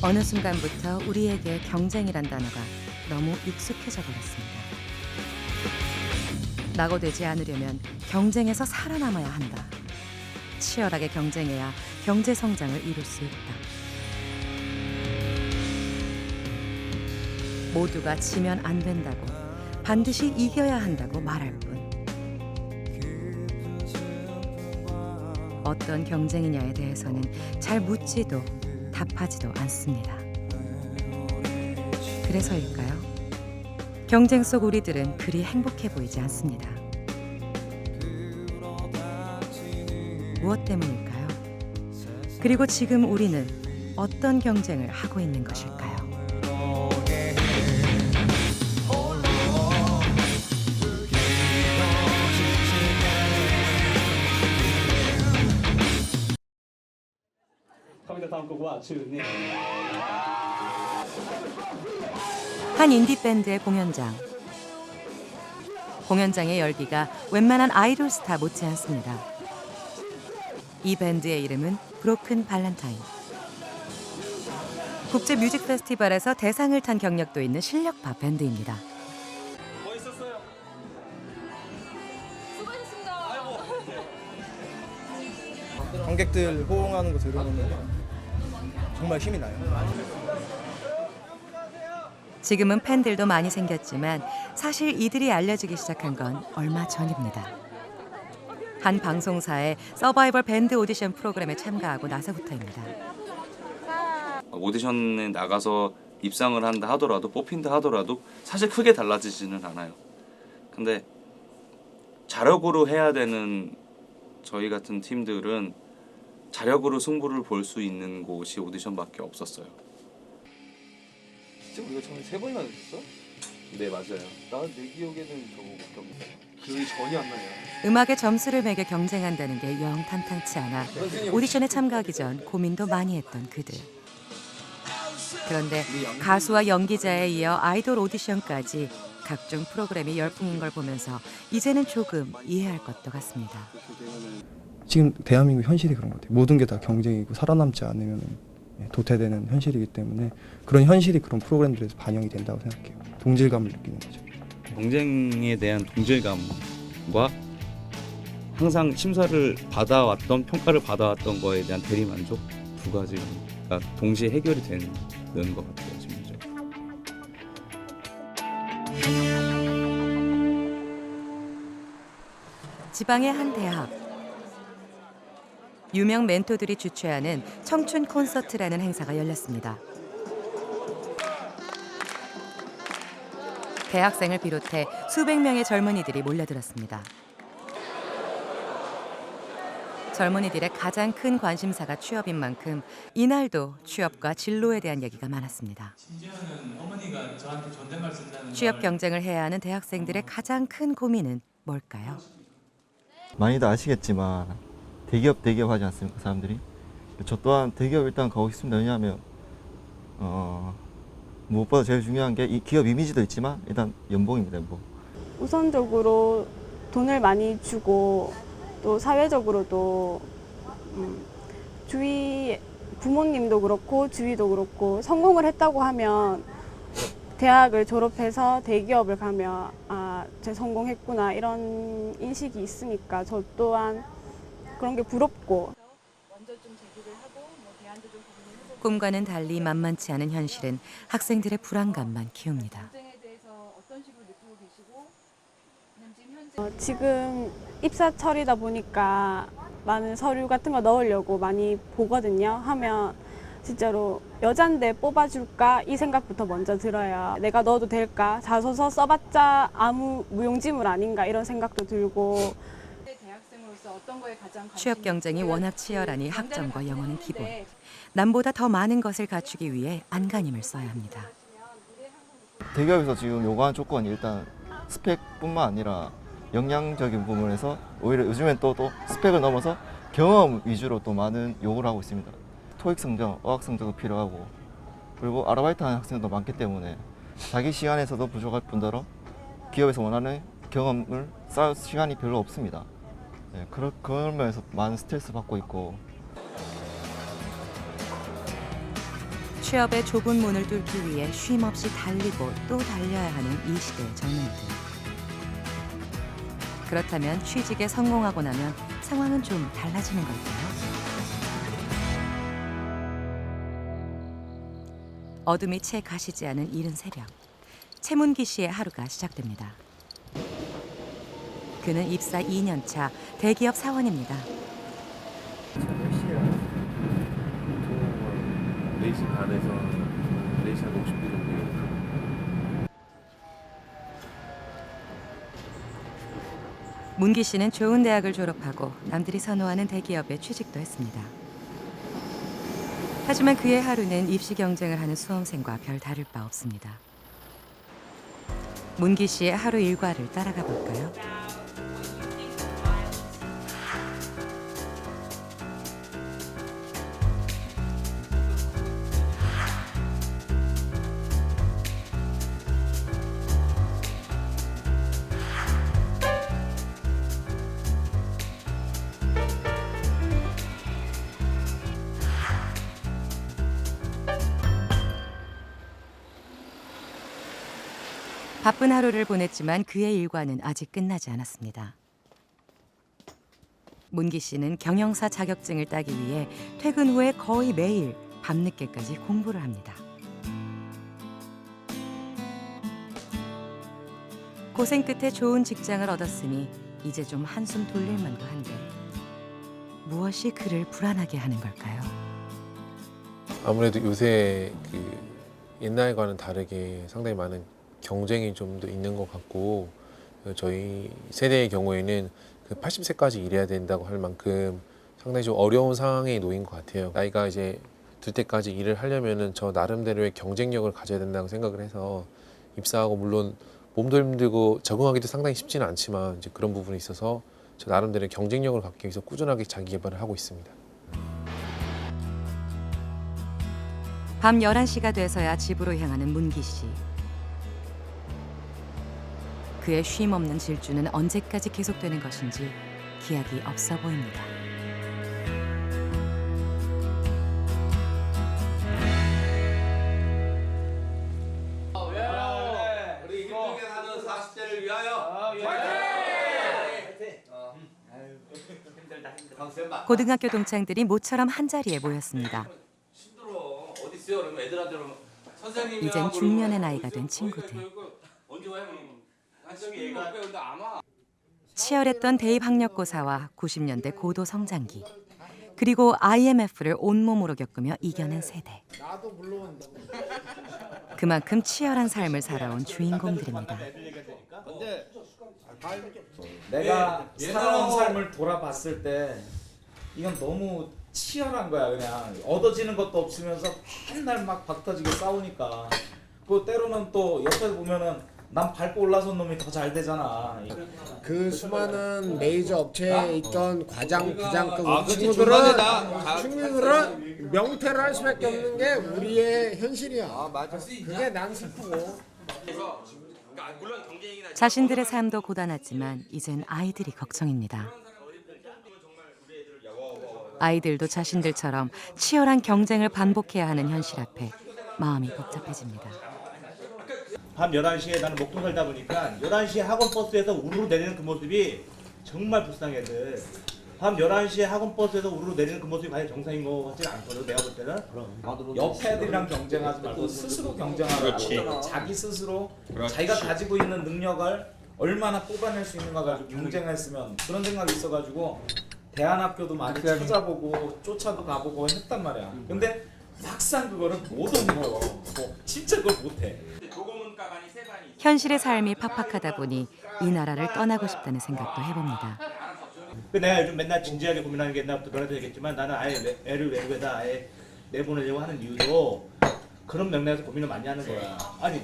어느 순간부터 우리에게 경쟁이란 단어가 너무 익숙해져 버렸습니다. 낙오되지 않으려면 경쟁에서 살아남아야 한다. 치열하게 경쟁해야 경제 성장을 이룰 수 있다. 모두가 지면 안 된다고, 반드시 이겨야 한다고 말할 뿐. 어떤 경쟁이냐에 대해서는 잘 묻지도 답하지도 않습니다. 그래서일까요? 경쟁 속 우리들은 그리 행복해 보이지 않습니다. 무엇 때문일까요? 그리고 지금 우리는 어떤 경쟁을 하고 있는 것일까요? 한 인디밴드의 공연장. 공연장의 열기가 웬만한 아이돌 스타 못지않습니다. 이 밴드의 이름은 브로큰 발렌타인. 국제 뮤직 페스티벌에서 대상을 탄 경력도 있는 실력파 밴드입니다. 멋있었어요. 수고하셨습니다. 관객들 호응하는 거 들으면 정말 힘이 나요. 지금은 팬들도 많이 생겼지만 사실 이들이 알려지기 시작한 건 얼마 전입니다. 한 방송사의 서바이벌 밴드 오디션 프로그램에 참가하고 나서부터입니다. 오디션에 나가서 입상을 한다 하더라도 뽑힌다 하더라도 사실 크게 달라지지는 않아요. 근데 자력으로 해야 되는 저희 같은 팀들은 자력으로 승부를 볼 수 있는 곳이 오디션밖에 없었어요. 지금 우리가 처음에 3번이나 됐어? 네, 맞아요. 내 기억에는 저거밖에 없는데 기억이 전혀 안 나냐. 음악의 점수를 매겨 경쟁한다는 게 영 탐탁치 않아 오디션에 참가하기 전 고민도 많이 했던 그들. 그런데 가수와 연기자에 이어 아이돌 오디션까지 각종 프로그램이 열풍인 걸 보면서 이제는 조금 이해할 것도 같습니다. 지금 대한민국 현실이 그런 것 같아요. 모든 게 다 경쟁이고 살아남지 않으면 도태되는 현실이기 때문에 그런 현실이 그런 프로그램들에서 반영이 된다고 생각해요. 동질감을 느끼는 거죠. 경쟁에 대한 동질감과 항상 심사를 받아왔던 평가를 받아왔던 거에 대한 대리만족 두 가지가 동시에 해결이 되는 것 같아요. 지금. 지방의 한 대학. 유명 멘토들이 주최하는 청춘 콘서트라는 행사가 열렸습니다. 대학생을 비롯해 수백 명의 젊은이들이 몰려들었습니다. 젊은이들의 가장 큰 관심사가 취업인 만큼 이날도 취업과 진로에 대한 얘기가 많았습니다. 심지어는 어머니가 저한테 존댓말 쓴다는 취업 경쟁을 해야 하는 대학생들의 가장 큰 고민은 뭘까요? 많이들 아시겠지만 대기업 하지 않습니까, 사람들이? 저 또한 대기업 일단 가고 싶습니다. 왜냐하면 무엇보다 제일 중요한 게 이 기업 이미지도 있지만 일단 연봉입니다. 연봉. 우선적으로 돈을 많이 주고 또 사회적으로도 주위 부모님도 그렇고 주위도 그렇고 성공을 했다고 하면 대학을 졸업해서 대기업을 가면 제 성공했구나 이런 인식이 있으니까 저 또한 그런 게 부럽고. 꿈과는 달리 만만치 않은 현실은 학생들의 불안감만 키웁니다. 지금 입사철이다 보니까 많은 서류 같은 거 넣으려고 많이 보거든요. 하면 진짜로 여잔데 뽑아줄까 이 생각부터 먼저 들어요. 내가 넣어도 될까? 자소서 써봤자 아무 무용지물 아닌가 이런 생각도 들고. 취업 경쟁이 워낙 치열하니 학점과 영어는 기본. 남보다 더 많은 것을 갖추기 위해 안간힘을 써야 합니다. 대기업에서 지금 요구하는 조건이 일단 스펙뿐만 아니라 역량적인 부분에서 오히려 요즘엔 또 스펙을 넘어서 경험 위주로 또 많은 요구를 하고 있습니다. 토익 성적, 어학 성적도 필요하고 그리고 아르바이트 하는 학생도 많기 때문에 자기 시간에서도 부족할 뿐더러 기업에서 원하는 경험을 쌓을 시간이 별로 없습니다. 그런 면에서 많은 스트레스 받고 있고. 취업의 좁은 문을 뚫기 위해 쉼없이 달리고 또 달려야 하는 이 시대의 젊은이들. 그렇다면 취직에 성공하고 나면 상황은 좀 달라지는 걸까요? 어둠이 채 가시지 않은 이른 새벽, 최문기 씨의 하루가 시작됩니다. 그는 입사 2년 차 대기업 사원입니다. 4시 반에서 4시 한 50분 정도. 문기 씨는 좋은 대학을 졸업하고 남들이 선호하는 대기업에 취직도 했습니다. 하지만 그의 하루는 입시 경쟁을 하는 수험생과 별 다를 바 없습니다. 문기 씨의 하루 일과를 따라가 볼까요? 바쁜 하루를 보냈지만 그의 일과는 아직 끝나지 않았습니다. 문기 씨는 경영사 자격증을 따기 위해 퇴근 후에 거의 매일 밤늦게까지 공부를 합니다. 고생 끝에 좋은 직장을 얻었으니 이제 좀 한숨 돌릴 만도 한데 무엇이 그를 불안하게 하는 걸까요? 아무래도 요새 옛날과는 다르게 상당히 많은 경쟁이 좀 더 있는 것 같고, 저희 세대의 경우에는 80세까지 일해야 된다고 할 만큼 상당히 좀 어려운 상황에 놓인 것 같아요. 나이가 이제 들 때까지 일을 하려면은 저 나름대로의 경쟁력을 가져야 된다고 생각을 해서 입사하고, 물론 몸도 힘들고 적응하기도 상당히 쉽지는 않지만 이제 그런 부분에 있어서 저 나름대로의 경쟁력을 갖기 위해서 꾸준하게 자기 개발을 하고 있습니다. 밤 11시가 돼서야 집으로 향하는 문기 씨. 그의 쉼 없는 질주는 언제까지 계속되는 것인지 기약이 없어 보입니다. 우리 이쪽에 사는 40대를 위하여 고등학교 동창들이 모처럼 한자리에 모였습니다. 힘들어. 어디 있어요? 그러면 애들한테 선생님이 이젠 중년의 나이가 된 친구들. 언제 와요? 한정이 얘가 근데 안 와. 치열했던 대입 학력고사와 90년대 고도 성장기, 그리고 IMF를 온몸으로 겪으며 이겨낸 세대. 그만큼 치열한 삶을 살아온 주인공들입니다. 내가 살아온 삶을 돌아봤을 때 이건 너무 치열한 거야. 그냥 얻어지는 것도 없으면서 맨날 막 박터지게 싸우니까, 그 때로는 또 옆에 보면은 난 밟고 올라선 놈이 더 잘 되잖아. 그 수많은 메이저 업체에 있던 과장, 부장급 그렇지, 친구들은 명퇴를 할 수밖에 없는 게 우리의 현실이야. 그게 난 슬프고. 자신들의 삶도 고단하지만 이젠 아이들이 걱정입니다. 아이들도 자신들처럼 치열한 경쟁을 반복해야 하는 현실 앞에 마음이 복잡해집니다. 밤 11시에 나는 목동 살다 보니까 11시에 학원 버스에서 우르르 내리는 그 모습이 정말 불쌍해. 애들 밤 11시에 학원 버스에서 우르르 내리는 그 모습이 과연 정상인 거 같지는 않거든. 내가 볼 때는. 옆에 애들이랑 경쟁하지 말고 스스로 경쟁하라. 자기 스스로 자기가 가지고 있는 능력을 얼마나 뽑아낼 수 있는가 가지고 경쟁했으면, 그런 생각이 있어가지고 대안학교도 많이 찾아보고 쫓아도 가보고 했단 말이야. 근데 막상 그거를 못 옮겨. 진짜 그걸 못해. 현실의 삶이 팍팍하다 보니 이 나라를 떠나고 싶다는 생각도 해봅니다. 내가 요즘 맨날 진지하게 고민하는 게 옛날부터 너네도 얘기했지만, 나는 아예 애를 외국에다 아예 내보내려고 하는 이유도 그런 맥락에서 고민을 많이 하는 거야. 아니,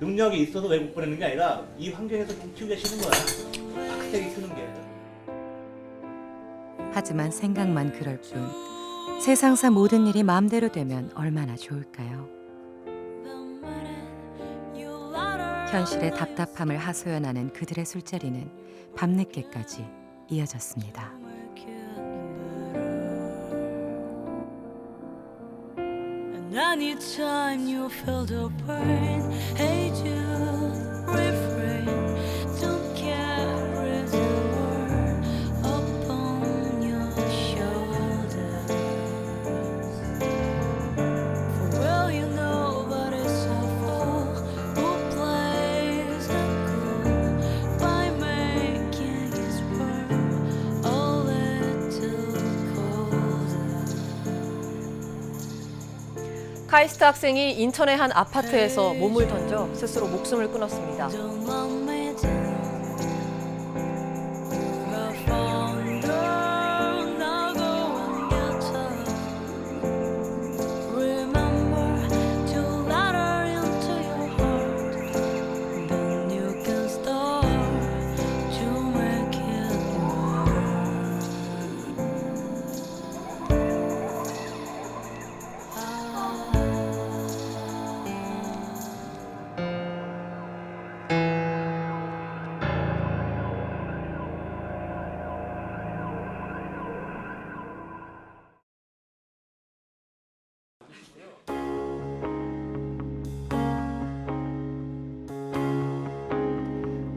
능력이 있어서 외국 보내는 게 아니라 이 환경에서 키우기가 싫은 거야. 빡세게 키우는 게. 하지만 생각만 그럴 뿐 세상사 모든 일이 마음대로 되면 얼마나 좋을까요? 현실의 답답함을 하소연하는 그들의 술자리는 밤늦게까지 이어졌습니다. anytime you feel the burn, hey Jude, refrain, don't carry the world upon your shoulders. For well you know that it's a fool who plays it cool by making his world a little colder. 카이스트 학생이 인천의 한 아파트에서 몸을 던져 스스로 목숨을 끊었습니다. Don't let me down. You're a founder, now go and get up. Remember to let her into your heart. Then you can start to make it work.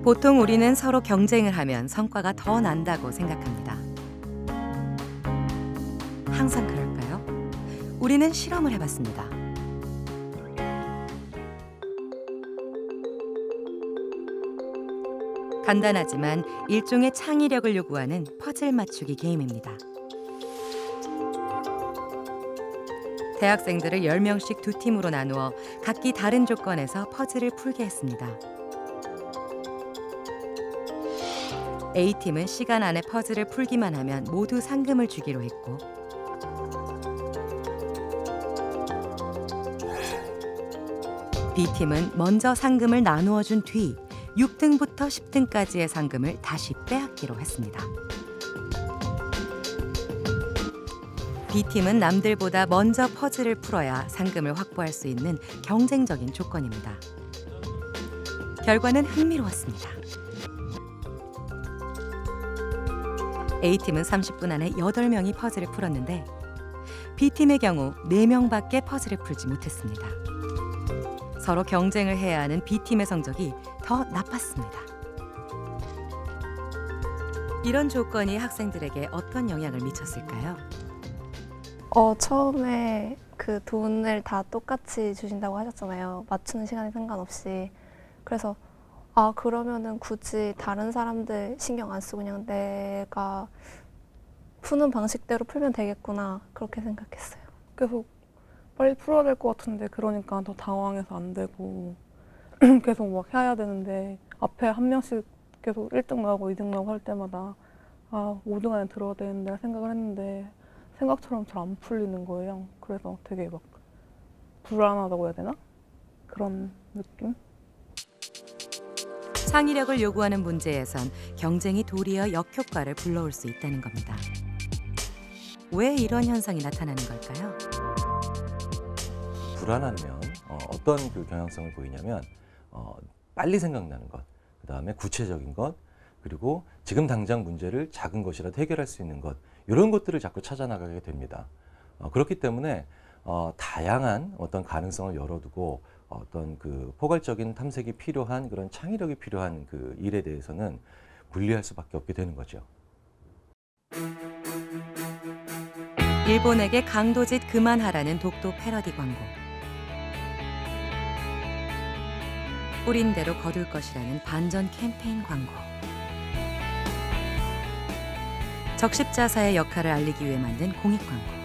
보통 우리는 서로 경쟁을 하면 성과가 더 난다고 생각합니다. 항상 그럴까요? 우리는 실험을 해봤습니다. 간단하지만 일종의 창의력을 요구하는 퍼즐 맞추기 게임입니다. 대학생들을 10명씩 두 팀으로 나누어 각기 다른 조건에서 퍼즐을 풀게 했습니다. A팀은 시간 안에 퍼즐을 풀기만 하면 모두 상금을 주기로 했고, B팀은 먼저 상금을 나누어 준 뒤 6등부터 10등까지의 상금을 다시 빼앗기로 했습니다. B팀은 남들보다 먼저 퍼즐을 풀어야 상금을 확보할 수 있는 경쟁적인 조건입니다. 결과는 흥미로웠습니다. A팀은 30분 안에 8명이 퍼즐을 풀었는데 B팀의 경우 4명밖에 퍼즐을 풀지 못했습니다. 서로 경쟁을 해야 하는 B팀의 성적이 더 나빴습니다. 이런 조건이 학생들에게 어떤 영향을 미쳤을까요? 처음에 그 돈을 다 똑같이 주신다고 하셨잖아요. 맞추는 시간에 상관없이. 그래서 그러면은 굳이 다른 사람들 신경 안 쓰고 그냥 내가 푸는 방식대로 풀면 되겠구나, 그렇게 생각했어요. 계속 빨리 풀어야 될 것 같은데 그러니까 더 당황해서 안 되고 계속 막 해야 되는데 앞에 한 명씩 계속 1등 나오고 2등 나오고 할 때마다 5등 안에 들어야 되는데 생각을 했는데 생각처럼 잘 안 풀리는 거예요. 그래서 되게 막 불안하다고 해야 되나? 그런 느낌? 창의력을 요구하는 문제에선 경쟁이 도리어 역효과를 불러올 수 있다는 겁니다. 왜 이런 현상이 나타나는 걸까요? 불안한 면 어떤 그 경향성을 보이냐면 빨리 생각나는 것, 그 다음에 구체적인 것, 그리고 지금 당장 문제를 작은 것이라도 해결할 수 있는 것, 이런 것들을 자꾸 찾아나가게 됩니다. 그렇기 때문에 다양한 어떤 가능성을 열어두고 어떤 그 포괄적인 탐색이 필요한 그런 창의력이 필요한 그 일에 대해서는 분리할 수밖에 없게 되는 거죠. 일본에게 강도짓 그만하라는 독도 패러디 광고. 뿌린 대로 거둘 것이라는 반전 캠페인 광고. 적십자사의 역할을 알리기 위해 만든 공익 광고.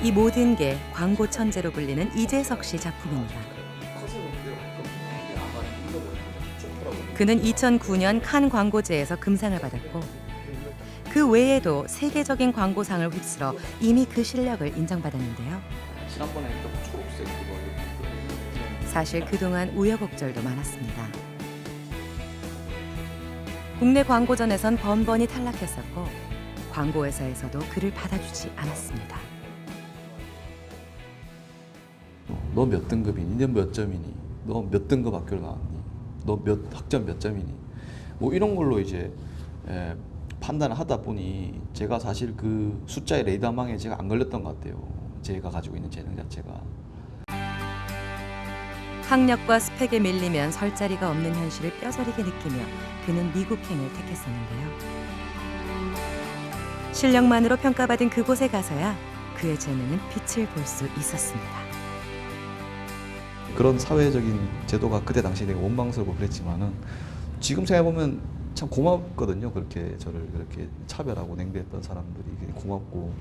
이 모든 게 광고 천재로 불리는 이재석 씨 작품입니다. 그는 2009년 칸 광고제에서 금상을 받았고 그 외에도 세계적인 광고상을 휩쓸어 이미 그 실력을 인정받았는데요. 지난번에 했던 초록색 그거 사실 그동안 우여곡절도 많았습니다. 국내 광고전에선 번번이 탈락했었고 광고회사에서도 그를 받아주지 않았습니다. 너 몇 등급이니? 너 몇 점이니? 너 몇 등급 학교를 나왔니? 너 몇 학점 몇 점이니? 뭐 이런 걸로 이제 판단을 하다 보니 제가 사실 그 숫자의 레이더망에 제가 안 걸렸던 것 같아요. 제가 가지고 있는 재능 자체가. 학력과 스펙에 밀리면 설 자리가 없는 현실을 뼈저리게 느끼며 그는 미국행을 택했었는데요. 실력만으로 평가받은 그곳에 가서야 그의 재능은 빛을 볼 수 있었습니다. 그런 사회적인 제도가 그때 당시에 되게 원망스럽고 그랬지만은 지금 생각해보면 참 고맙거든요. 그렇게 저를 그렇게 차별하고 냉대했던 사람들이 고맙고,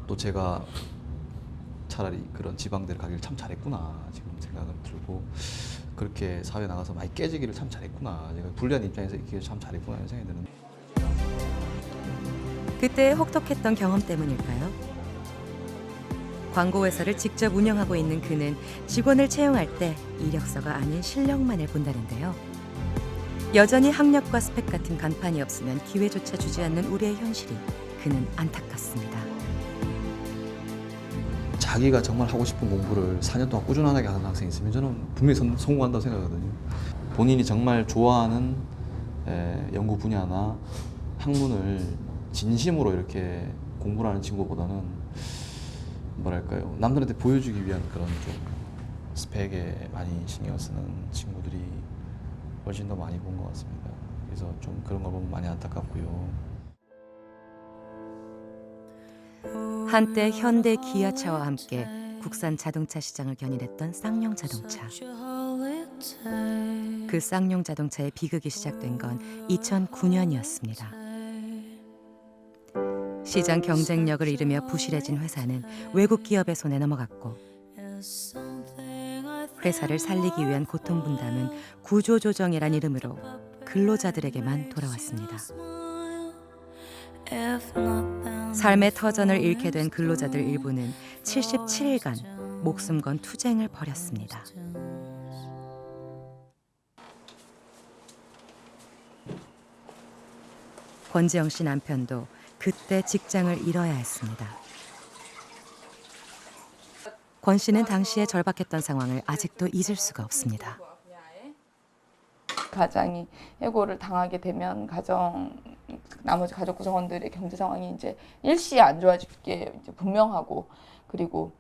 또 제가 차라리 그런 지방대를 가기를 참 잘했구나 지금 생각은 들고, 그렇게 사회 나가서 많이 깨지기를 참 잘했구나, 제가 불리한 입장에서 있기를 참 잘했구나 이런 생각이 드는데, 그때의 혹독했던 경험 때문일까요? 광고회사를 직접 운영하고 있는 그는 직원을 채용할 때 이력서가 아닌 실력만을 본다는데요. 여전히 학력과 스펙 같은 간판이 없으면 기회조차 주지 않는 우리의 현실이 그는 안타깝습니다. 자기가 정말 하고 싶은 공부를 4년 동안 꾸준하게 하는 학생이 있으면 저는 분명히 성공한다고 생각하거든요. 본인이 정말 좋아하는 연구 분야나 학문을 진심으로 이렇게 공부를 하는 친구보다는 뭐랄까요, 남들한테 보여주기 위한 그런 좀 스펙에 많이 신경을 쓰는 친구들이 훨씬 더 많이 본 것 같습니다. 그래서 좀 그런 걸 보면 많이 안타깝고요. 한때 현대 기아차와 함께 국산 자동차 시장을 견인했던 쌍용 자동차. 그 쌍용 자동차의 비극이 시작된 건 2009년이었습니다. 시장 경쟁력을 잃으며 부실해진 회사는 외국 기업의 손에 넘어갔고, 회사를 살리기 위한 고통 분담은 구조조정이란 이름으로 근로자들에게만 돌아왔습니다. 삶의 터전을 잃게 된 근로자들 일부는 77일간 목숨 건 투쟁을 벌였습니다. 권지영 씨 남편도 그때 직장을 잃어야 했습니다. 권 씨는 당시에 절박했던 상황을 아직도 잊을 수가 없습니다. 가장이 해고를 당하게 되면 나머지 가족 구성원들의 경제 상황이 이제 일시에 안 좋아질 게 이제 분명하고, 그리고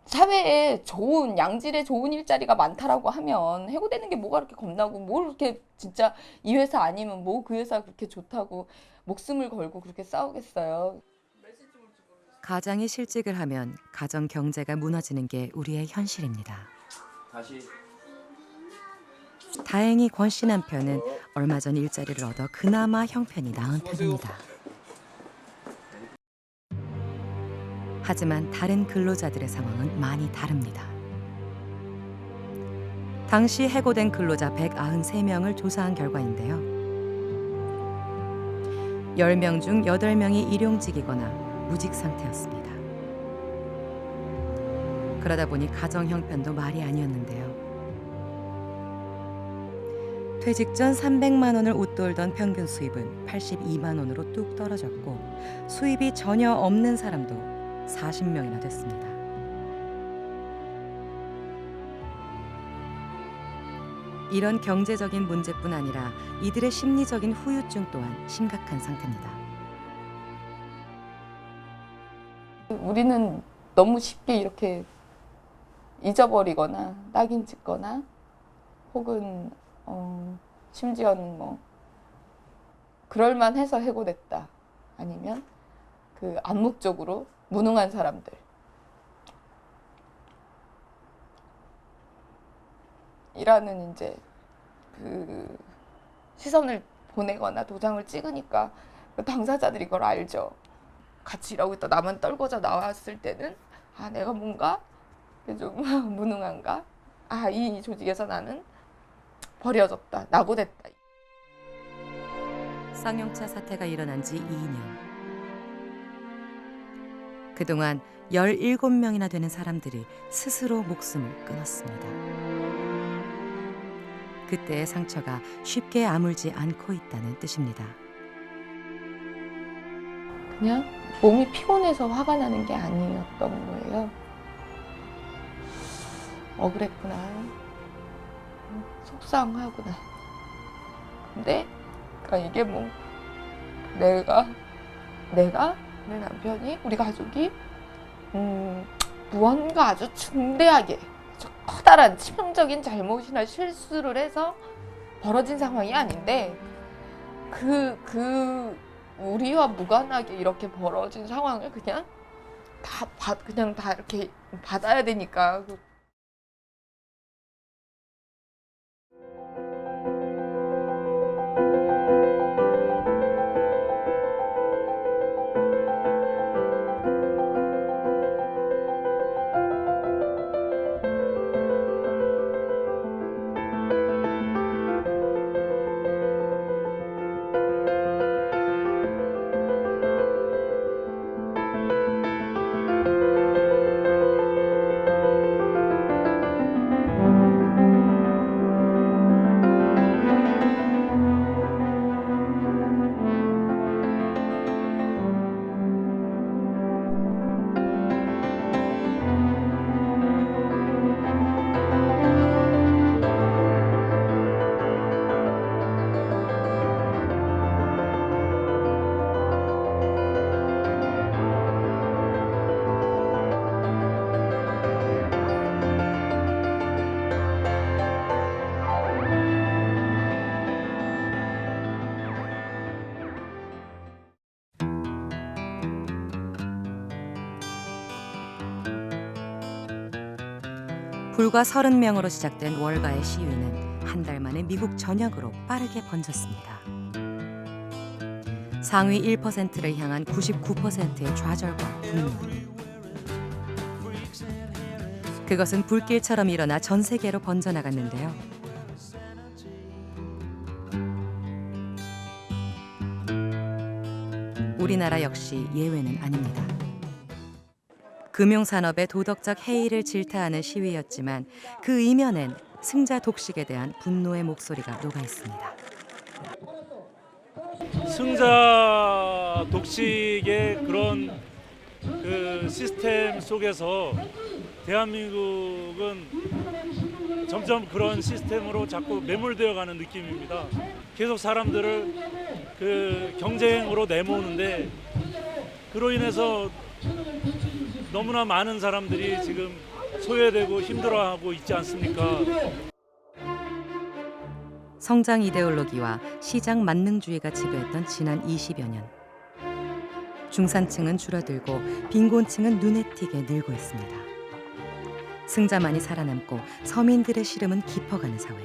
사회에 좋은 양질의 좋은 일자리가 많다라고 하면 해고되는 게 뭐가 그렇게 겁나고, 뭘 그렇게 진짜 이 회사 아니면 뭐 그 회사 그렇게 좋다고 목숨을 걸고 그렇게 싸우겠어요. 가장이 실직을 하면 가정 경제가 무너지는 게 우리의 현실입니다. 다행히 권 씨 남편은 얼마 전 일자리를 얻어 그나마 형편이 나은 편입니다. 하지만 다른 근로자들의 상황은 많이 다릅니다. 당시 해고된 근로자 193명을 조사한 결과인데요. 10명 중 8명이 일용직이거나 무직 상태였습니다. 그러다 보니 가정 형편도 말이 아니었는데요. 퇴직 전 300만 원을 웃돌던 평균 수입은 82만 원으로 뚝 떨어졌고, 수입이 전혀 없는 사람도 40명이나 됐습니다. 이런 경제적인 문제뿐 아니라 이들의 심리적인 후유증 또한 심각한 상태입니다. 우리는 너무 쉽게 이렇게 잊어버리거나 낙인 찍거나, 혹은 심지어는 뭐 그럴만해서 해고됐다, 아니면 그 암묵적으로 무능한 사람들, 이라는 이제 그 시선을 보내거나 도장을 찍으니까 그 당사자들이 그걸 알죠. 같이 일하고 있다 나만 떨궈져 나왔을 때는 내가 뭔가 좀 무능한가? 이 조직에서 나는 버려졌다, 낙오됐다. 쌍용차 사태가 일어난 지 2년. 그동안 17명이나 되는 사람들이 스스로 목숨을 끊었습니다. 그때의 상처가 쉽게 아물지 않고 있다는 뜻입니다. 그냥 몸이 피곤해서 화가 나는 게 아니었던 거예요. 억울했구나, 속상하구나. 근데 그러니까 이게 뭐 내가 내 남편이 우리 가족이 무언가 아주 중대하게 아주 커다란 치명적인 잘못이나 실수를 해서 벌어진 상황이 아닌데 그 우리와 무관하게 이렇게 벌어진 상황을 그냥 다 이렇게 받아야 되니까. 불과 30명으로 시작된 월가의 시위는 한 달 만에 미국 전역으로 빠르게 번졌습니다. 상위 1%를 향한 99%의 좌절과 분노. 그것은 불길처럼 일어나 전 세계로 번져나갔는데요. 우리나라 역시 예외는 아닙니다. 금융산업의 도덕적 해이를 질타하는 시위였지만 그 이면엔 승자 독식에 대한 분노의 목소리가 녹아 있습니다. 승자 독식의 그런 그 시스템 속에서 대한민국은 점점 그런 시스템으로 자꾸 매몰되어 가는 느낌입니다. 계속 사람들을 그 경쟁으로 내모으는데 그로 인해서 너무나 많은 사람들이 지금 소외되고 힘들어하고 있지 않습니까? 성장 이데올로기와 시장 만능주의가 지배했던 지난 20여 년. 중산층은 줄어들고 빈곤층은 눈에 띄게 늘고 있습니다. 승자만이 살아남고 서민들의 시름은 깊어가는 사회.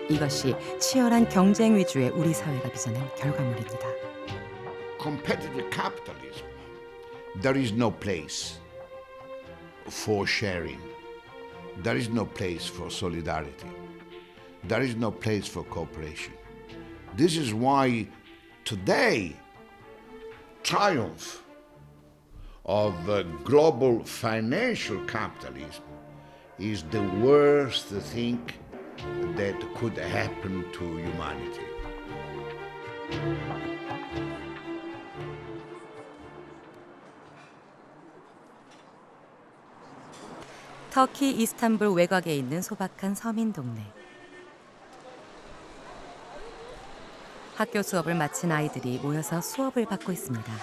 이것이 치열한 경쟁 위주의 우리 사회가 빚어낸 결과물입니다. Competitive capitalism. There is no place for sharing. There is no place for solidarity. There is no place for cooperation. This is why today triumph of global financial capitalism is the worst thing that could happen to humanity. 터키 이스탄불 외곽에 있는 소박한 서민 동네. 학교 수업을 마친 아이들이 모여서 수업을 받고 있습니다.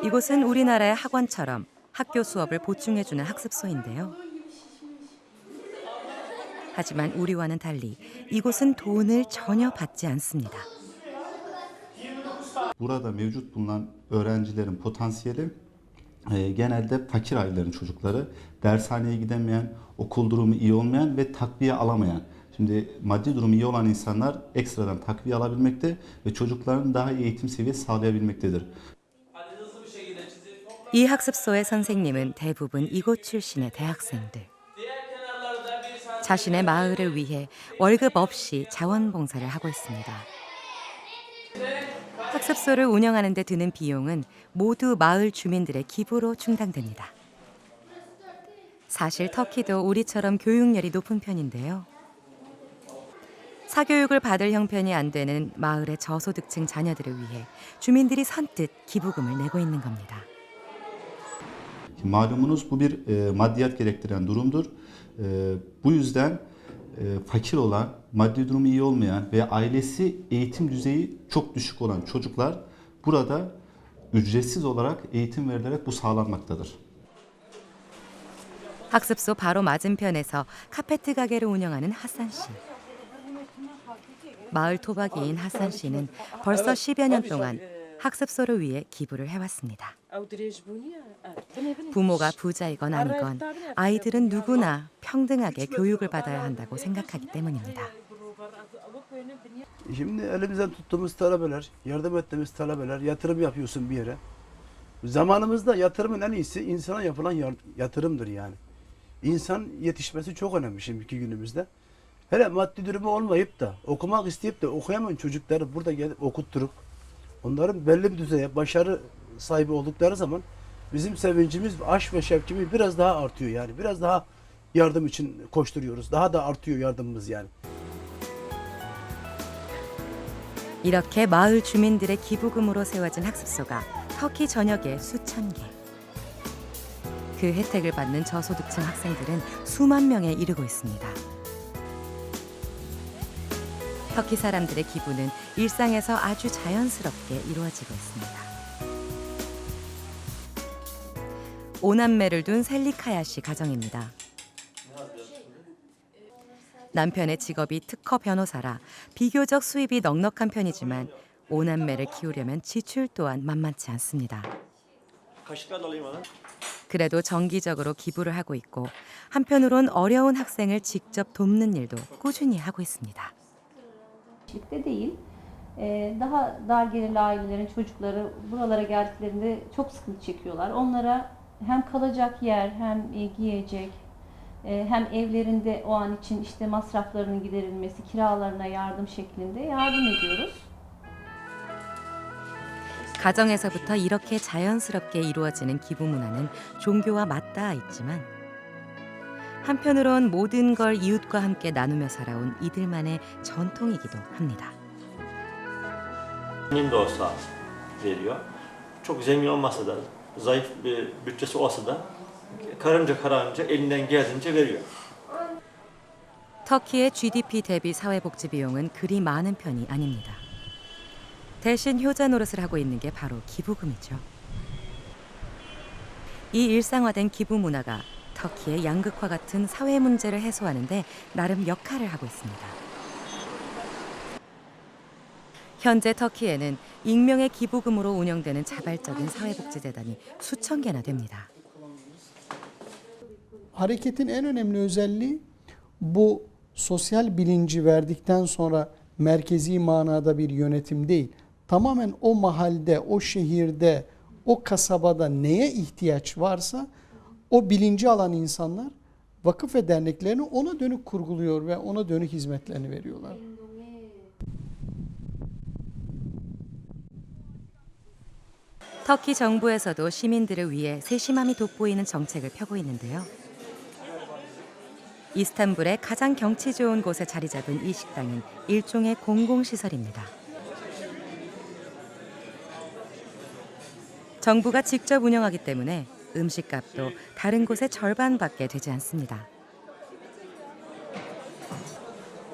이곳은 우리나라의 학원처럼 학교 수업을 보충해주는 학습소인데요. 하지만 우리와는 달리 이곳은 돈을 전혀 받지 않습니다. Burada mevcut bulunan öğrencilerin potansiyeli genelde fakir ailelerin çocukları, dershaneye gidemeyen, okul durumu iyi olmayan ve takviye alamayan. Şimdi maddi durumu iyi olan insanlar ekstradan takviye alabilmekte ve çocukların daha iyi eğitim seviyesi sağlayabilmektedir. 이 학습소의 선생님은 대부분 이곳 출신의 대학생들. 자신의 마을을 위해 월급 없이 자원봉사를 하고 있습니다. 학습소를 운영하는 데 드는 비용은 모두 마을 주민들의 기부로 충당됩니다. 사실 터키도 우리처럼 교육열이 높은 편인데요. 사교육을 받을 형편이 안 되는 마을의 저소득층 자녀들을 위해 주민들이 선뜻 기부금을 내고 있는 겁니다. Malumunuz bu bir maddiyat gerektiren durumdur. Bu yüzden fakir olan, maddi durumu iyi olmayan ve ailesi eğitim düzeyi çok düşük olan çocuklar burada ücretsiz olarak eğitim verilerek bu sağlanmaktadır. 학습소 바로 맞은편에서 카페트 가게를 운영하는 하산 씨. 마을 토박이인 하산 씨는 벌써 10여 년 동안 학습소를 위해 기부를 해왔습니다. 부모가 부자이건 아니건 아이들은 누구나 평등하게 교육을 받아야 한다고 생각하기 때문입니다. Şimdi elimizden tuttuğumuz talebeler, yardım ettiğimiz talebeler, yatırım yapıyorsun bir yere. Zamanımızda yatırımın en iyisi insana yapılan yatırımdır yani. İnsan yetişmesi çok önemli şimdiki günümüzde. Hele maddi durumu olmayıp da okumak isteyip de okuyamayan çocukları burada gelip okutturup onların belli bir düzeye başarı sahibi oldukları zaman bizim sevincimiz, aşk ve şevkimiz biraz daha artıyor yani. Biraz daha yardım için koşturuyoruz. Daha da artıyor yardımımız yani. 이렇게 마을 주민들의 기부금으로 세워진 학습소가 터키 전역에 수천 개. 그 혜택을 받는 저소득층 학생들은 수만 명에 이르고 있습니다. 터키 사람들의 기부는 일상에서 아주 자연스럽게 이루어지고 있습니다. 오남매를 둔 셀리카야 씨 가정입니다. 남편의 직업이 특허 변호사라 비교적 수입이 넉넉한 편이지만 오남매를 키우려면 지출 또한 만만치 않습니다. 그래도 정기적으로 기부를 하고 있고 한편으론 어려운 학생을 직접 돕는 일도 꾸준히 하고 있습니다. De değil. Daha dar gelirli ailelerin çocukları buralara geldiklerinde çok sıkıntı çekiyorlar. Onlara hem kalacak yer, hem giyecek, hem evlerinde o an için işte masraflarının giderilmesi, kiralarına yardım şeklinde yardım ediyoruz. 가정에서부터 이렇게 자연스럽게 이루어지는 기부 문화는 종교와 맞닿아 있지만 한편으론 모든 걸 이웃과 함께 나누며 살아온 이들만의 전통이기도 합니다. Zengin de olsa veriyor. Çok zengin olmasa da, zayıf bir bütçesi olsa da karınca elinden geldiğince veriyor. 터키의 GDP 대비 사회복지 비용은 그리 많은 편이 아닙니다. 대신 효자 노릇을 하고 있는 게 바로 기부금이죠. 이 일상화된 기부 문화가 터키의 양극화 같은 사회 문제를 해소하는데 나름 역할을 하고 있습니다. 현재 터키에는 익명의 기부금으로 운영되는 자발적인 사회복지재단이 수천 개나 됩니다. Hareketin en önemli özelliği bu sosyal bilinci verdikten sonra merkezi manada bir yönetim değil. Tamamen o mahallede, o şehirde, o kasabada neye ihtiyaç varsa o bilinci alan insanlar vakıf ve derneklerini ona dönük kurguluyor ve ona dönük hizmetlerini veriyorlar. 터키 정부에서도 시민들을 위해 세심함이 돋보이는 정책을 펴고 있는데요. 이스탄불의 가장 경치 좋은 곳에 자리 잡은 이 식당은 일종의 공공시설입니다. 정부가 직접 운영하기 때문에 음식값도 다른 곳의 절반밖에 되지 않습니다.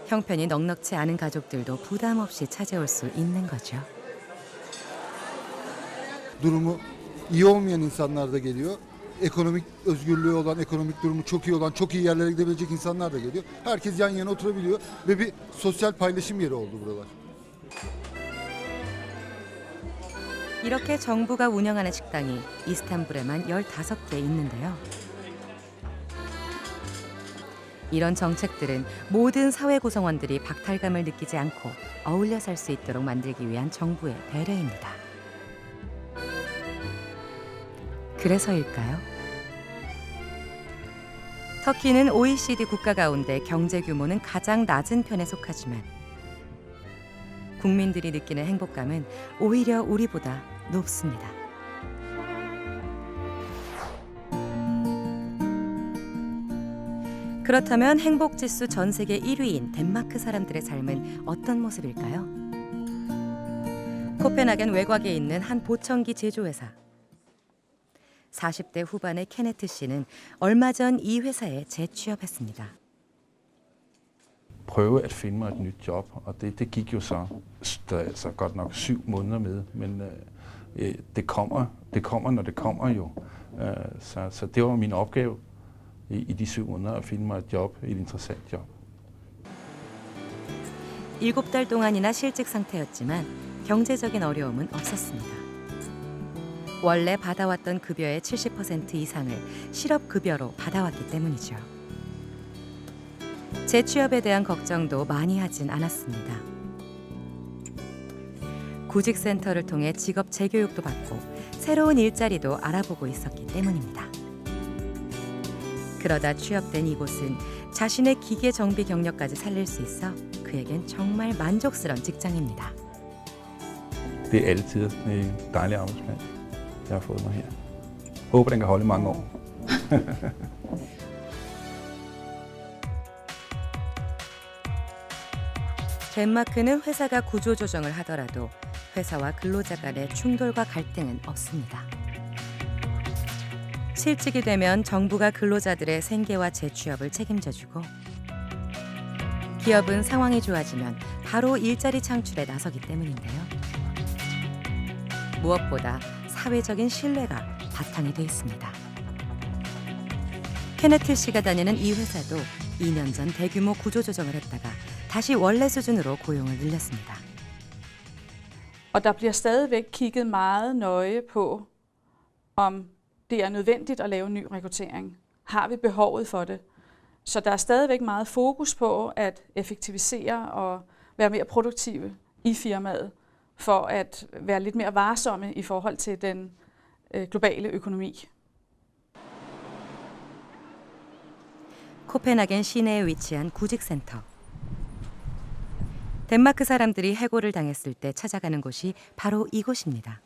형편이 넉넉지 않은 가족들도 부담 없이 찾아올 수 있는 거죠. Durumu iyi olmayan insanlar da geliyor. Ekonomik özgürlüğü olan, ekonomik durumu çok iyi olan, çok iyi yerlere gidebilecek insanlar da geliyor. Herkes yan yana oturabiliyor ve bir sosyal paylaşım yeri oldu buralar. 이렇게 정부가 운영하는 식당이 이스탄불에만 15개 있는데요. 이런 정책들은 모든 사회 구성원들이 박탈감을 느끼지 않고 어울려 살 수 있도록 만들기 위한 정부의 배려입니다. 그래서일까요? 터키는 OECD 국가 가운데 경제 규모는 가장 낮은 편에 속하지만 국민들이 느끼는 행복감은 오히려 우리보다 높습니다. 그렇다면 행복지수 전 세계 1위인 덴마크 사람들의 삶은 어떤 모습일까요? 코펜하겐 외곽에 있는 한 보청기 제조회사. 40대 후반의 케네트 씨는 얼마 전 이 회사에 재취업했습니다. prøve at finde mig et nyt job, og det gik jo så godt nok 7 måneder med, men det kommer, når det kommer jo. Så det var min opgave i de 7 måneder at finde mig et job, et interessant job. 7달 동안이나 실직 상태였지만 경제적인 어려움은 없었습니다. 원래 받아왔던 급여의 70% 이상을 실업급여로 받아왔기 때문이죠. 재취업에 대한 걱정도 많이 하진 않았습니다. 구직센터를 통해 직업 재교육도 받고 새로운 일자리도 알아보고 있었기 때문입니다. 그러다 취업된 이곳은 자신의 기계 정비 경력까지 살릴 수 있어 그에겐 정말 만족스러운 직장입니다. Det er altid en dejlig arbejdsplads, jeg har fået mig her. Håber, den kan holde i mange år. 덴마크는 회사가 구조조정을 하더라도 회사와 근로자 간의 충돌과 갈등은 없습니다. 실직이 되면 정부가 근로자들의 생계와 재취업을 책임져주고 기업은 상황이 좋아지면 바로 일자리 창출에 나서기 때문인데요. 무엇보다 사회적인 신뢰가 바탕이 돼 있습니다. 케네트 씨가 다니는 이 회사도 2년 전 대규모 구조조정을 했다가 다시 원래 수준으로 고용을 늘렸습니다. Og der bliver stadigvæk kigget meget nøje på, om det er nødvendigt at lave en ny rekruttering. Har vi behovet for det? Så der er stadigvæk meget fokus på at effektivisere og være mere produktive i firmaet, for at være lidt mere varsomme i forhold til den globale økonomi. 코펜하겐 시내에 위치한 구직센터. 덴마크 사람들이 해고를 당했을 때 찾아가는 곳이 바로 이곳입니다.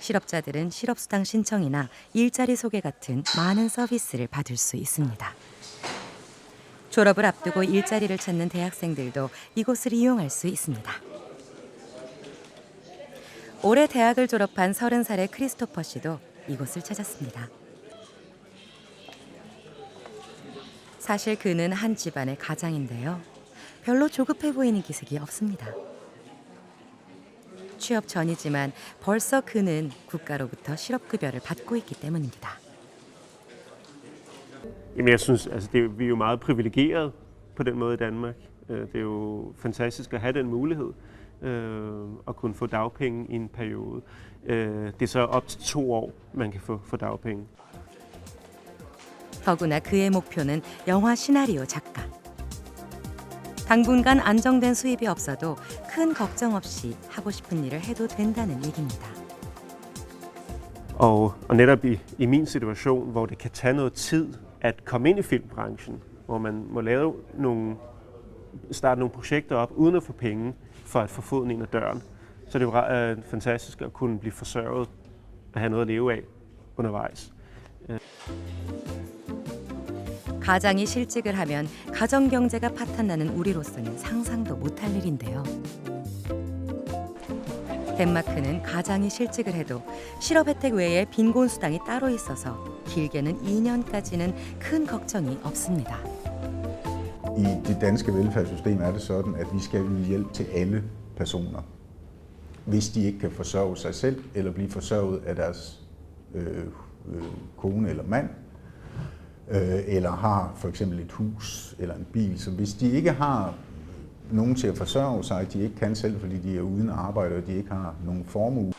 실업자들은 실업수당 신청이나 일자리 소개 같은 많은 서비스를 받을 수 있습니다. 졸업을 앞두고 일자리를 찾는 대학생들도 이곳을 이용할 수 있습니다. 올해 대학을 졸업한 30살의 크리스토퍼 씨도 이곳을 찾았습니다. 사실 그는 한 집안의 가장인데요. 별로 조급해 보이는 기색이 없습니다. 취업 전이지만 벌써 그는 국가로부터 실업급여를 받고 있기 때문입니다. Jamen jeg synes, altså vi er jo meget privilegeret på den måde i Danmark. Det er jo fantastisk at have den mulighed at kunne få dagpenge i en periode. Det er så op til 2 år, man kan få dagpenge. 더구나 그의 목표는 영화 시나리오 작가. 당분간 안정된 수입이 없어도 큰 걱정 없이 하고 싶은 일을 해도 된다는 얘기입니다. Og netop i min situation, hvor det kan tage noget tid at komme ind i filmbranchen, hvor man må starte nogle projekter op uden at få penge for at få foden ind ad døren, så det er jo fantastisk at kunne blive forsørget og have noget at leve af undervejs. 가장이 실직을 하면 가정 경제가 파탄나는 우리로서는 상상도 못할 일인데요. 덴마크는 가장이 실직을 해도 실업 혜택 외에 빈곤 수당이 따로 있어서 길게는 2년까지는 큰 걱정이 없습니다. I det danske velfærdssystem er det sådan, at vi skal yde hjælp til alle personer, hvis de ikke kan forsørge sig selv eller blive forsørget af deres kone eller mand, eller har for eksempel et hus eller en bil. Så hvis de ikke har nogen til at forsørge sig, de ikke kan selv, fordi de er uden arbejde og de ikke har nogen formue.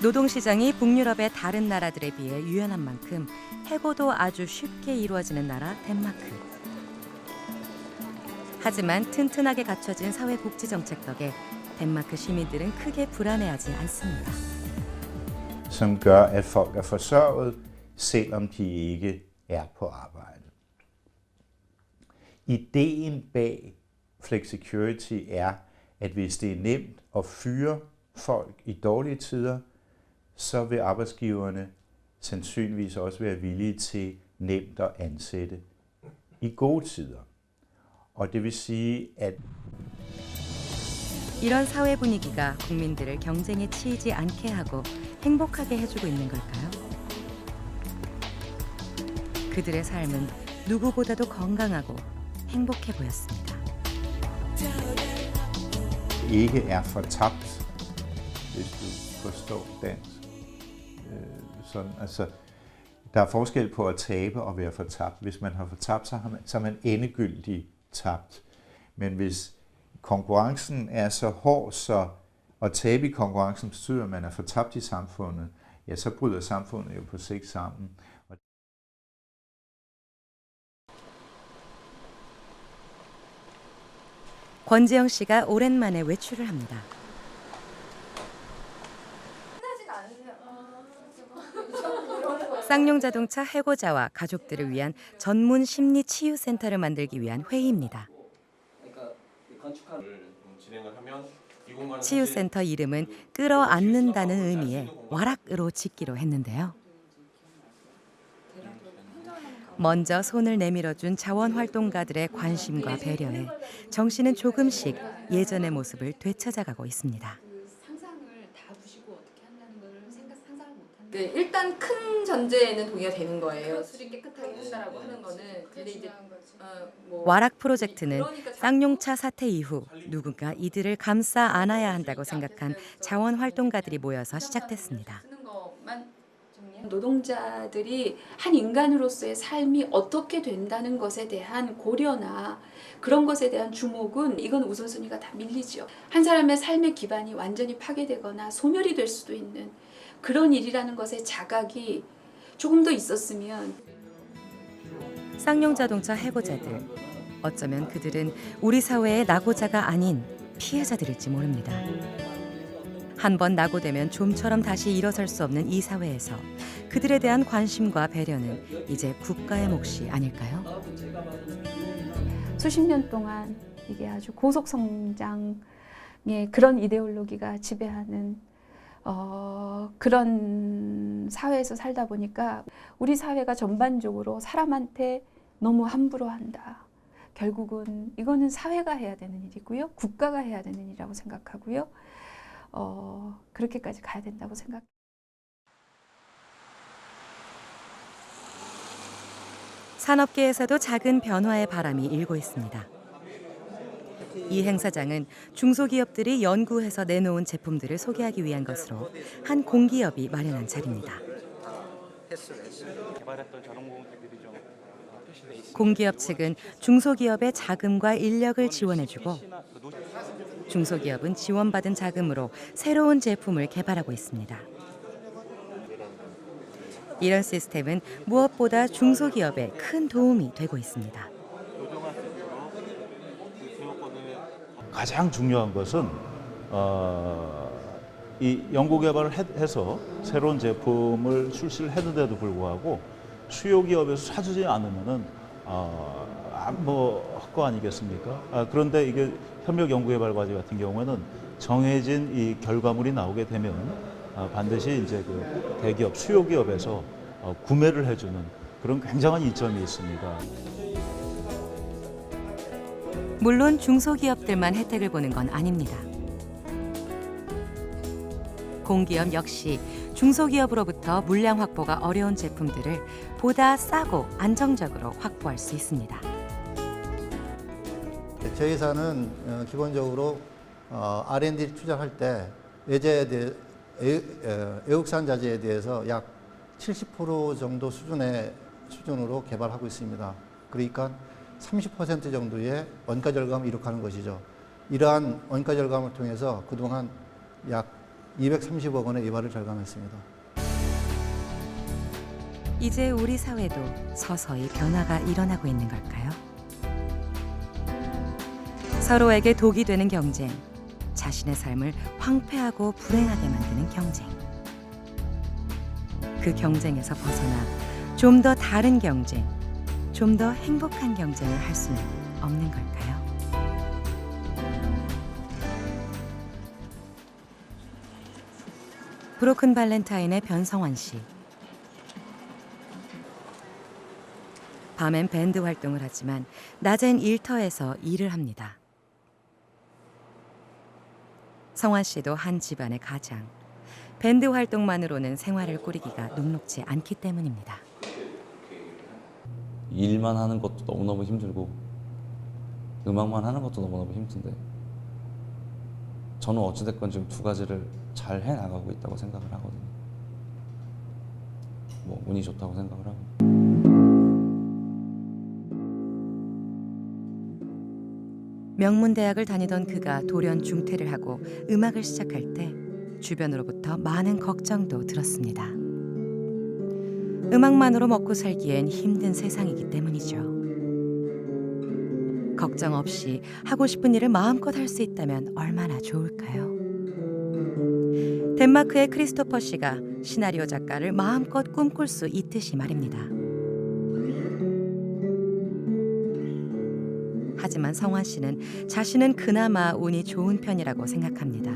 노동시장이 북유럽의 다른 나라들에 비해 유연한 만큼 해고도 아주 쉽게 이루어지는 나라 덴마크. 하지만 튼튼하게 갖춰진 사회복지정책 덕에 덴마크 시민들은 크게 불안해하지 않습니다. Som gør, at folk er forsørget, selvom de ikke er på arbejde. Ideen bag Flexicurity er, at hvis det er nemt at fyre folk i dårlige tider, så vil arbejdsgiverne sandsynligvis også være villige til nemt at ansætte i gode tider. Og det vil sige, at 이런 사회 분위기가 국민들을 경쟁에 치이지 않게 하고 행복하게 해주고 있는 걸까요? 그들의 삶은 누구보다도 건강하고 행복해 보였습니다. Ikke er fortabt, hvis du forstår dansk. Sådan, altså, der er forskel på at tabe og være fortabt. Hvis man har fortabt, så er man endegyldigt tabt. Men hvis konkurrencen er så hård, så at tabe i konkurrencen betyder, at man er fortabt i samfundet, ja, så bryder samfundet jo på sigt sammen. 권지영 씨가 오랜만에 외출을 합니다. 쌍용자동차 해고자와 가족들을 위한 전문 심리 치유 센터를 만들기 위한 회의입니다. 치유센터 이름은 끌어안는다는 의미의 와락으로 짓기로 했는데요. 먼저 손을 내밀어준 자원활동가들의 관심과 배려에 정 씨는 조금씩 예전의 모습을 되찾아가고 있습니다. 네, 일단 큰 전제에는 동의가 되는 거예요. 술이 깨끗하게 한다라고 하는 거는. 근데 이제 와락 프로젝트는 쌍용차 사태 이후 누군가 이들을 감싸 안아야 한다고 생각한 자원활동가들이 모여서 시작됐습니다. 노동자들이 한 인간으로서의 삶이 어떻게 된다는 것에 대한 고려나 그런 것에 대한 주목은 이건 우선순위가 다 밀리죠. 한 사람의 삶의 기반이 완전히 파괴되거나 소멸이 될 수도 있는 그런 일이라는 것에 자각이 조금 더 있었으면. 쌍용자동차 해고자들, 어쩌면 그들은 우리 사회의 낙오자가 아닌 피해자들일지 모릅니다. 한번 낙오되면 좀처럼 다시 일어설 수 없는 이 사회에서 그들에 대한 관심과 배려는 이제 국가의 몫이 아닐까요? 수십 년 동안 이게 아주 고속 성장의 그런 이데올로기가 지배하는 그런 사회에서 살다 보니까 우리 사회가 전반적으로 사람한테 너무 함부로 한다. 결국은 이거는 사회가 해야 되는 일이고요. 국가가 해야 되는 일이라고 생각하고요. 그렇게까지 가야 된다고 생각해요. 산업계에서도 작은 변화의 바람이 일고 있습니다. 이 행사장은 중소기업들이 연구해서 내놓은 제품들을 소개하기 위한 것으로 한 공기업이 마련한 자리입니다. 공기업 측은 중소기업의 자금과 인력을 지원해주고 중소기업은 지원받은 자금으로 새로운 제품을 개발하고 있습니다. 이런 시스템은 무엇보다 중소기업에 큰 도움이 되고 있습니다. 가장 중요한 것은 이 연구개발을 해서 새로운 제품을 출시를 했는데도 불구하고 수요 기업에서 사주지 않으면은 뭐 할 거 아니겠습니까? 그런데 이게 협력 연구개발과제 같은 경우에는 정해진 이 결과물이 나오게 되면 반드시 이제 그 대기업, 수요 기업에서 구매를 해주는 그런 굉장한 이점이 있습니다. 물론 중소기업들만 혜택을 보는 건 아닙니다. 공기업 역시 중소기업으로부터 물량 확보가 어려운 제품들을 보다 싸고 안정적으로 확보할 수 있습니다. 저희 회사는 기본적으로 R&D 투자할 때 외제에 대해 외국산 자재에 대해서 약 70% 정도 수준으로 개발하고 있습니다. 그러니까 30% 정도의 원가 절감을 이룩하는 것이죠. 이러한 원가 절감을 통해서 그동안 약 230억 원의 이발을 절감했습니다. 이제 우리 사회도 서서히 변화가 일어나고 있는 걸까요? 서로에게 독이 되는 경쟁, 자신의 삶을 황폐하고 불행하게 만드는 경쟁. 그 경쟁에서 벗어나 좀 더 다른 경쟁, 좀 더 행복한 경쟁을 할 수는 없는 걸까요? 브로큰 발렌타인의 변성환 씨. 밤엔 밴드 활동을 하지만 낮엔 일터에서 일을 합니다. 성환 씨도 한 집안의 가장. 밴드 활동만으로는 생활을 꾸리기가 녹록지 않기 때문입니다. 일만 하는 것도 너무너무 힘들고 음악만 하는 것도 너무너무 힘든데 저는 어찌됐건 지금 두 가지를 잘 해나가고 있다고 생각을 하거든요. 뭐 운이 좋다고 생각을 하고. 명문대학을 다니던 그가 돌연 중퇴를 하고 음악을 시작할 때 주변으로부터 많은 걱정도 들었습니다. 음악만으로 먹고 살기엔 힘든 세상이기 때문이죠. 걱정 없이 하고 싶은 일을 마음껏 할 수 있다면 얼마나 좋을까요? 덴마크의 크리스토퍼 씨가 시나리오 작가를 마음껏 꿈꿀 수 있듯이 말입니다. 하지만 성환 씨는 자신은 그나마 운이 좋은 편이라고 생각합니다.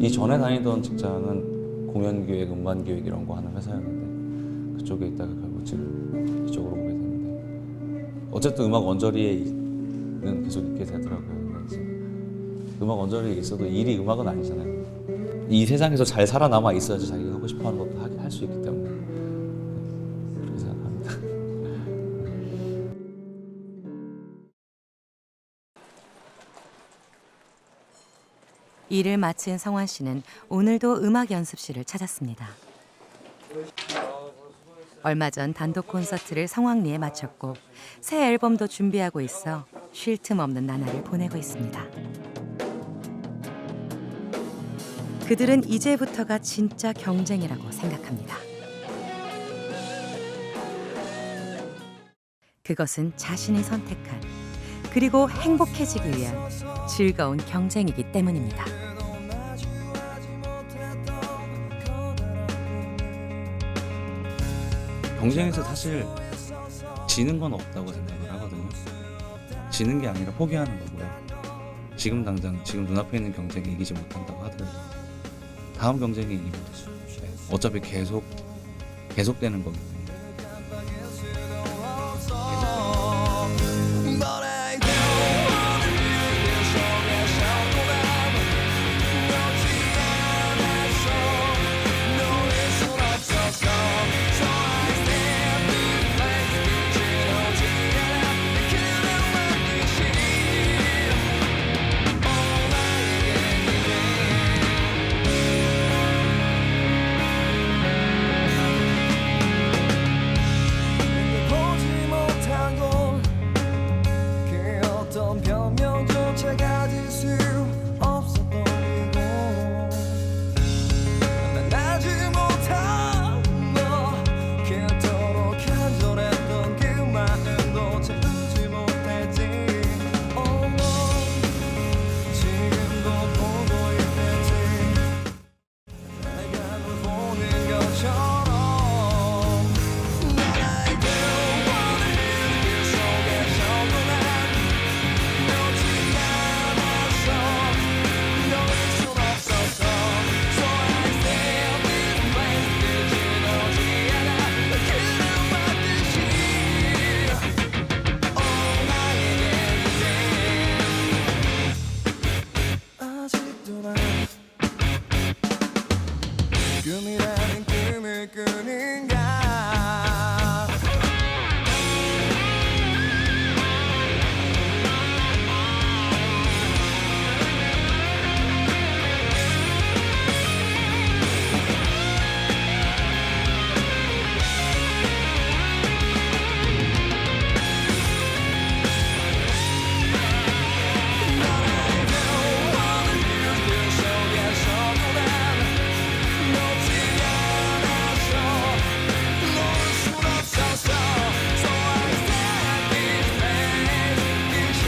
이전에 다니던 직장은 공연기획, 음반기획 이런 거 하는 회사였는데 그쪽에 있다가 결국 지금 이쪽으로 오게 됐는데 어쨌든 음악 언저리에는 계속 있게 되더라고요. 그래서 음악 언저리에 있어도 일이 음악은 아니잖아요. 이 세상에서 잘 살아남아 있어야지 자기가 하고 싶어하는 것도 할 수 있기 때문에 그렇게 생각합니다. 일을 마친 성환 씨는 오늘도 음악 연습실을 찾았습니다. 얼마 전 단독 콘서트를 성황리에 마쳤고 새 앨범도 준비하고 있어 쉴 틈 없는 나날을 보내고 있습니다. 그들은 이제부터가 진짜 경쟁이라고 생각합니다. 그것은 자신이 선택한 그리고 행복해지기 위한 즐거운 경쟁이기 때문입니다. 경쟁에서 사실 지는 건 없다고 생각을 하거든요. 지는 게 아니라 포기하는 거고요. 지금 당장 지금 눈앞에 있는 경쟁에 이기지 못한다고 하더라도 다음 경쟁에 이기면 되죠. 어차피 계속되는 거기 때문에.